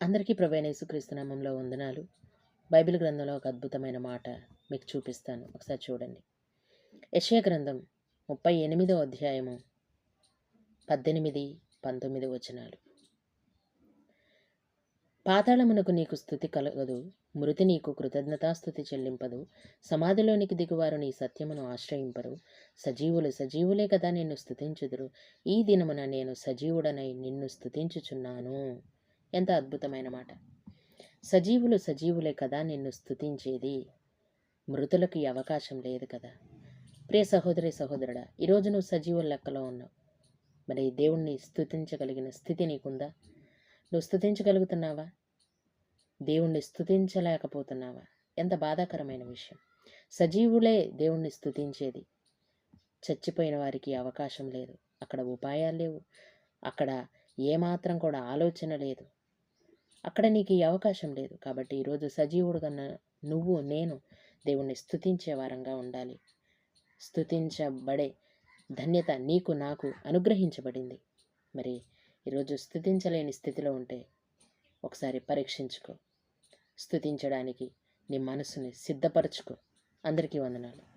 అందరికీ ప్రభువైన యేసుక్రీస్తు నామంలో వందనాలు. బైబిల్ గ్రంథంలో ఒక అద్భుతమైన మాట మీకు చూపిస్తాను. ఒకసారి చూడండి. యెషయా గ్రంథం 38వ అధ్యాయము 18, 19 వచనాలు. పాతాళమునకు నీకు స్తుతి కలగదు, మృతి నీకు కృతజ్ఞతాస్తుతి చెల్లింపదు. సమాధిలోనికి దిగువారు నీ సత్యమును ఆశ్రయింపరు. సజీవులే కదా నిన్ను స్తుతించుదురు. ఈ దినమున నేను సజీవుడనై నిన్ను స్తుతించుచున్నాను. ఎంత అద్భుతమైన మాట. సజీవులే కదా నిన్ను స్తుతించేది. మృతులకు ఈ అవకాశం లేదు కదా. ప్రియ సహోదరుడా, ఈరోజు నువ్వు సజీవుల లెక్కలో ఉన్నావు. మరి దేవుణ్ణి స్తుతించగలిగిన స్థితి నీకుందా? నువ్వు స్తుతించగలుగుతున్నావా? దేవుణ్ణి స్తుతించలేకపోతున్నావా? ఎంత బాధాకరమైన విషయం. సజీవులే దేవుణ్ణి స్తుతించేది. చచ్చిపోయిన వారికి అవకాశం లేదు. అక్కడ ఉపాయాలు లేవు. అక్కడ ఏమాత్రం కూడా ఆలోచన లేదు. అక్కడ నీకు ఈ అవకాశం లేదు. కాబట్టి ఈరోజు సజీవుడుగా నువ్వు నేను దేవుణ్ణి స్తుతించే వారంగా ఉండాలి. స్తుతించబడే ధన్యత నీకు నాకు అనుగ్రహించబడింది. మరి ఈరోజు స్తుతించలేని స్థితిలో ఉంటే ఒకసారి పరీక్షించుకో. స్తుతించడానికి నీ మనసుని సిద్ధపరచుకో. అందరికీ వందనాలు.